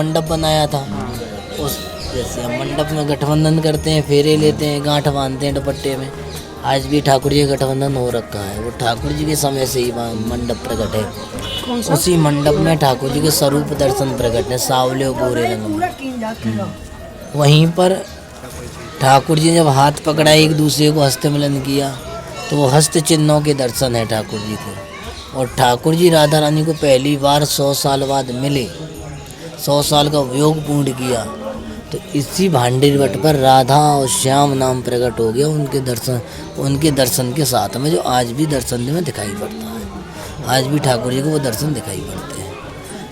मंडप बनाया था। उस जैसे हम मंडप में गठबंधन करते हैं, फेरे लेते हैं, गांठ बांधते हैं दुपट्टे में, आज भी ठाकुर जी का गठबंधन हो रखा है। वो ठाकुर जी के समय से ही मंडप प्रकट है। उसी मंडप में ठाकुर जी के स्वरूप दर्शन प्रकट है, सावले और गोरे रंग में। वहीं पर ठाकुर जी ने जब हाथ पकड़ा, एक दूसरे को हस्त मिलन किया, तो वो हस्त चिन्हों के दर्शन है ठाकुर जी के। और ठाकुर जी राधा रानी को पहली बार 100 साल बाद मिले, 100 साल का वियोग पूर्ण किया, तो इसी भांडीर वट पर राधा और श्याम नाम प्रकट हो गया उनके दर्शन के साथ में, जो आज भी दर्शन में दिखाई पड़ता है। आज भी ठाकुर जी को वो दर्शन दिखाई पड़ते हैं।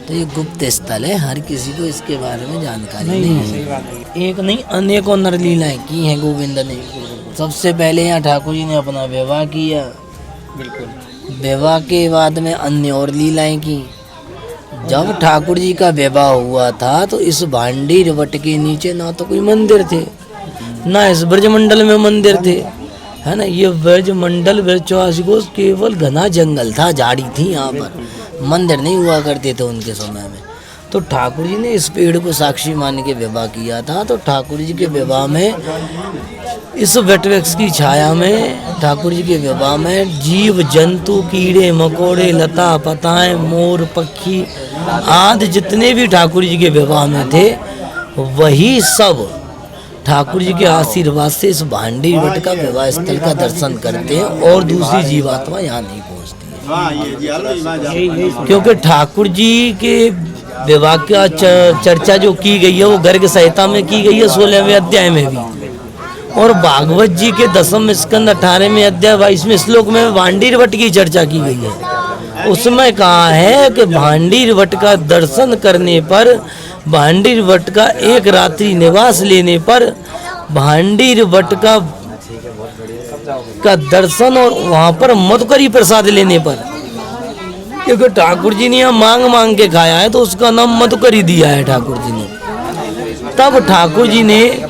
तो ये गुप्त स्थल है, हर किसी को इसके बारे में जानकारी नहीं है। एक नहीं, अनेकों नरलीलाएं की हैं गोविंद ने। सबसे पहले यहाँ ठाकुर जी ने अपना विवाह किया, बिल्कुल। विवाह के बाद में अन्य और लीलाएं की। जब ठाकुर जी का विवाह हुआ था तो इस भांडीर वट के नीचे ना तो कोई मंदिर थे, ना इस ब्रजमंडल में मंदिर थे, है ना। ये ब्रजमंडल ब्रजवासी को केवल घना जंगल था, झाड़ी थी, यहाँ पर मंदिर नहीं हुआ करते थे उनके समय में। तो ठाकुर जी ने इस पेड़ को साक्षी मान के विवाह किया था। तो ठाकुर जी के विवाह में, इस वटवृक्ष की छाया में, ठाकुर जी के विवाह में जीव जंतु, कीड़े मकोड़े, लता पताएं, मोर पक्षी आदि जितने भी ठाकुर जी के विवाह में थे, वही सब ठाकुर जी के आशीर्वाद से इस भांडीर वट का विवाह स्थल का दर्शन करते हैं, और दूसरी जीवात्मा यहाँ नहीं पहुँचती है। क्योंकि ठाकुर जी के विवाह का चर्चा जो की गई है वो गर्ग संहिता में की गई है, 16वें अध्याय में भी, और भागवत जी के 10वें स्कंद 18वें अध्याय 22वें श्लोक में भांडीर वट की चर्चा की गई है। उसमें कहा है कि भांडीर वट का दर्शन करने पर, भांडीर वट का एक रात्रि निवास लेने पर, भांडीर वट का दर्शन और वहाँ पर मधुकरी प्रसाद लेने पर, क्योंकि ठाकुर जी ने यहाँ मांग मांग के खाया है तो उसका नाम मधुकरी दिया है ठाकुर जी ने। तब ठाकुर जी ने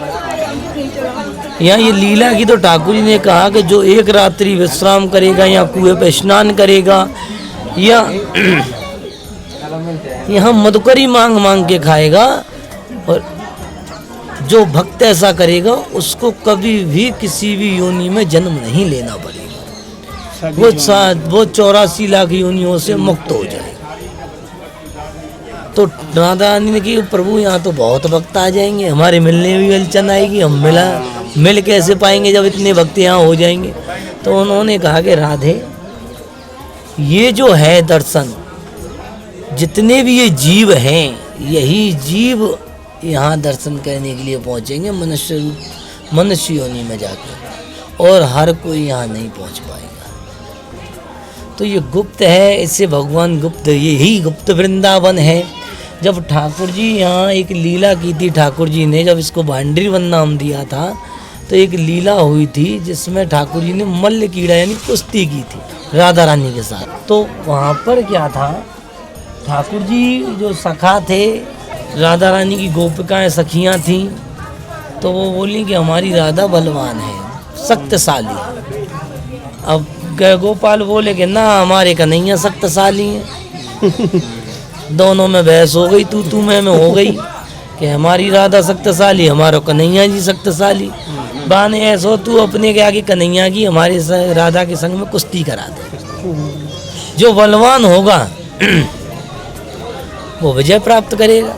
यहाँ ये लीला की, तो ठाकुर जी ने कहा कि जो एक रात्रि विश्राम करेगा या कुएं पे स्नान करेगा या यहाँ मधुकरी मांग मांग के खाएगा, और जो भक्त ऐसा करेगा उसको कभी भी किसी भी योनि में जन्म नहीं लेना पड़ेगा, वो 84 लाख योनियों से मुक्त हो जाएगा। तो राधा रानी ने कि प्रभु यहाँ तो बहुत भक्त आ जाएंगे, हमारे मिलने भी हलचल आएगी, हम मिल कैसे पाएंगे जब इतने भक्त यहाँ हो जाएंगे। तो उन्होंने कहा कि राधे, ये जो है दर्शन, जितने भी ये जीव हैं, यही जीव यहाँ दर्शन करने के लिए पहुँचेंगे मनुष्य योनि में जाकर, और हर कोई यहाँ नहीं पहुँच पाएगा। तो ये गुप्त है, इससे भगवान गुप्त, यही गुप्त वृंदावन है। जब ठाकुर जी यहाँ एक लीला की थी, ठाकुर जी ने जब इसको भांडीर वन नाम दिया था, तो एक लीला हुई थी जिसमें ठाकुर जी ने मल्ल कीड़ा यानी कुश्ती की थी राधा रानी के साथ। तो वहाँ पर क्या था, ठाकुर जी जो सखा थे, राधा रानी की गोपिकाएं सखियाँ थीं, तो वो बोली कि हमारी राधा बलवान है, शक्तिशाली। अब गोपाल बोले कि ना, हमारे कन्हैया शक्तिशाली हैं। दोनों में बहस हो गई, तू मैं हो गई कि हमारी राधा शक्तिशाली, हमारा कन्हैया जी शक्तिशाली। बाने ऐसो, तू अपने के आगे कन्हैया की, हमारे राधा के संग में कुश्ती करा दे। जो बलवान होगा वो विजय प्राप्त करेगा,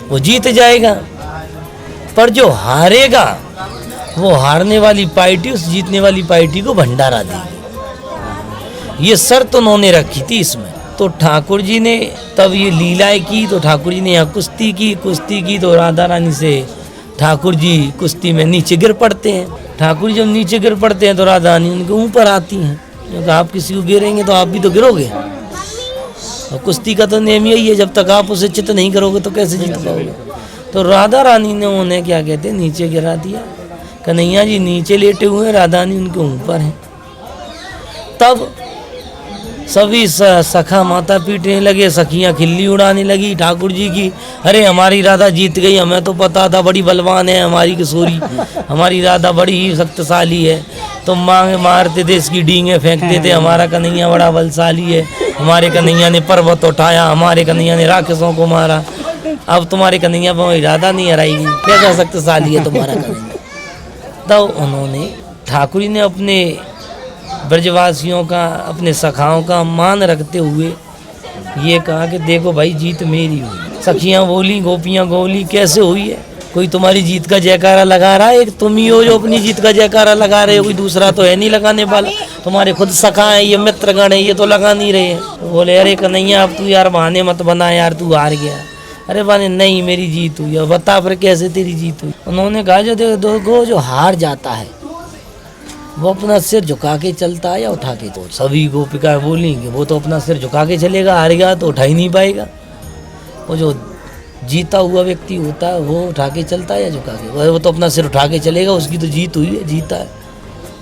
वो जीत जाएगा, पर जो हारेगा वो हारने वाली पार्टी उस जीतने वाली पार्टी को भंडारा देगी। ये शर्त उन्होंने रखी थी इसमें। तो ठाकुर जी ने तब ये लीलाएं की, तो ठाकुर जी ने यहाँ कुश्ती की तो राधा रानी से ठाकुर जी कुश्ती में नीचे गिर पड़ते हैं। ठाकुर जी जब नीचे गिर पड़ते हैं तो राधा रानी उनके ऊपर आती हैं, क्योंकि आप किसी को गिरेंगे तो आप भी तो गिरोगे। और कुश्ती का तो नियम यही है, जब तक आप उसे चित नहीं करोगे तो कैसे जीत पाओगे। तो राधा रानी ने उन्हें क्या कहते हैं, नीचे गिरा दिया। कन्हैया जी नीचे लेटे हुए हैं, राधा रानी उनके ऊपर हैं। तब सभी सखा माता पीटने लगे, सखियाँ खिल्ली उड़ाने लगी ठाकुर जी की, अरे हमारी राधा जीत गई, हमें तो पता था बड़ी बलवान है हमारी किशोरी, हमारी राधा बड़ी ही शक्तिशाली है। तो मारते थे, इसकी डींगे फेंकते थे, हमारा कन्हैया बड़ा बलशाली है, हमारे कन्हैया ने पर्वत उठाया, हमारे कन्हैया ने राक्षसों को मारा। अब तुम्हारे कन्हैया पर इरादा नहीं हराएगी, कैसा शक्तिशाली है तुम्हारा कन्हैया। तो उन्होंने ठाकुर जी ने अपने ब्रजवासियों का, अपने सखाओं का मान रखते हुए ये कहा कि देखो भाई जीत मेरी हुई। सखियां बोली, गोपियां बोली, कैसे हुई है? कोई तुम्हारी जीत का जयकारा लगा रहा है? एक तुम ही हो जो अपनी जीत का जयकारा लगा रहे हो, कोई दूसरा तो है नहीं लगाने वाला। तुम्हारे खुद सखा है, ये मित्रगण है, ये तो लगा नहीं रहे हैं। तो बोले अरे कन्हैया अब तू यार बहाने मत बना यार, तू हार गया। अरे बने नहीं मेरी जीत हुई। बता फिर कैसे तेरी जीत हुई? उन्होंने कहा जो देखो जो हार जाता है वो अपना सिर झुका के चलता है या उठा के? तो सभी गोपिका बोलेंगे वो तो अपना सिर झुका के चलेगा, हार गया तो उठा ही नहीं पाएगा। वो जो जीता हुआ व्यक्ति होता है वो उठा के चलता है या झुका के? वो तो अपना सिर उठा के चलेगा, उसकी तो जीत हुई है, जीता है।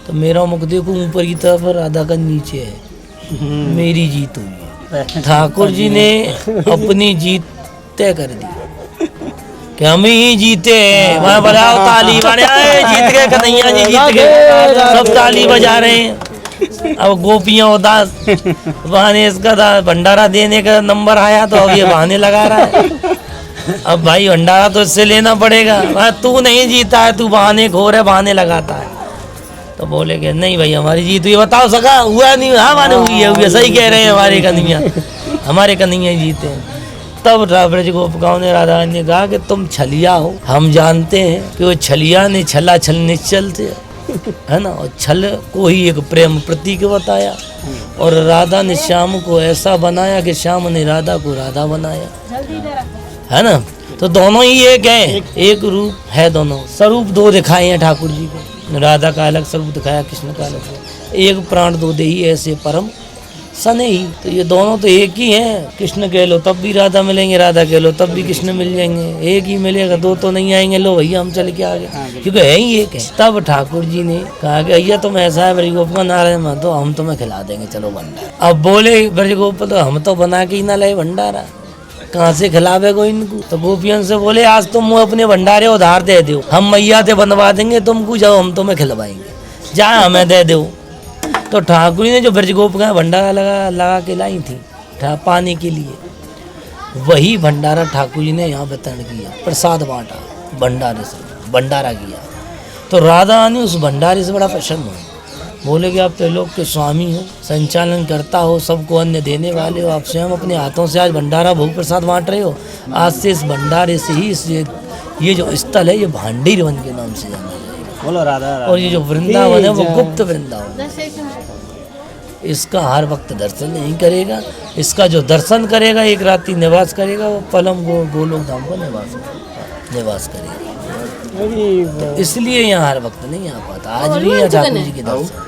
तो मेरा मुख देखो ऊपर की तरफ और आधा का नीचे है, मेरी जीत हुई है। ठाकुर जी ने अपनी जीत तय कर दी कि हम ही जीते हैं। वहाँ बजाओ ताली, बनाए जीत गए कन्हैया जी, जीत गए, सब ताली बजा रहे हैं। अब गोपियां उदास, बहाने इसका भंडारा देने का नंबर आया तो अब ये बहाने लगा रहा है। अब भाई भंडारा तो इससे लेना पड़ेगा, तू नहीं जीता है, तू बहाने खोर है, बहाने लगाता है। तो बोले कि नहीं भाई हमारी जीत हुई। बताओ सका हुआ नहीं? हाँ माने हुई है, सही कह रहे हैं हमारे कन्हैया, हमारे कन्हैया जीते हैं। तब ब्रज गोपिकाओं ने राधा ने कहा कि तुम छलिया हो, हम जानते हैं कि वो छलिया ने छला छल निश्चल थे, है ना, और छल को ही एक प्रेम प्रतीक बताया। और राधा ने श्याम को ऐसा बनाया कि श्याम ने राधा को राधा बनाया, है ना। तो दोनों ही एक है, एक रूप है, दोनों स्वरूप दो दिखाए हैं ठाकुर जी को। राधा का अलग स्वरूप दिखाया, कृष्ण का अलग। एक प्राण दो देही ऐसे परम सने ही। तो ये दोनों तो एक ही हैं। कृष्ण कह लो तब भी राधा मिलेंगे, राधा कह लो तब भी कृष्ण मिल जाएंगे, एक ही मिलेगा, दो तो नहीं आएंगे। लो भैया हम चल के आ गए, क्योंकि है ही एक है। तब ठाकुर जी ने कहा कि भैया तुम ऐसा है ब्रजगोपाल नारायण मत हो, हम तुम्हें खिला देंगे, चलो भंडारा। अब बोले ब्रजगोपाल तो हम तो बना के ही ना लाए भंडारा, कहाँ से खिलावेगो इनको? तो गोपियन से बोले आज तुम अपने भंडारे उधार दे दो, हम मैया से बनवा देंगे तुमको, जाओ हम तुम्हें खिलवाएंगे, जहाँ हमें दे दो। तो ठाकुर जी ने जो ब्रजगोप का भंडारा लगा के लाई थी पाने के लिए, वही भंडारा ठाकुर जी ने यहाँ वितरण किया, प्रसाद बांटा, भंडारा किया। तो राधा रानी उस भंडारे से बड़ा प्रसन्न हुई। बोले कि आप त्रिलोक के स्वामी हो, संचालन करता हो, सबको अन्न देने वाले हो, आप स्वयं अपने हाथों से आज भंडारा भोग प्रसाद बांट रहे हो। आज से इस भंडारे से ही ये जो स्थल है ये भांडीर वन के नाम से जाना जाएगा। बोलो राधा राधा। और ये जो वृंदावन है वो गुप्त वृंदावन, इसका हर वक्त दर्शन नहीं करेगा। इसका जो दर्शन करेगा, एक रात्रि निवास करेगा, वो पलम गोलोक धाम को निवास करेगा। तो इसलिए यहाँ हर वक्त नहीं आ पाता। आज भी ठाकुर जी के दर्शन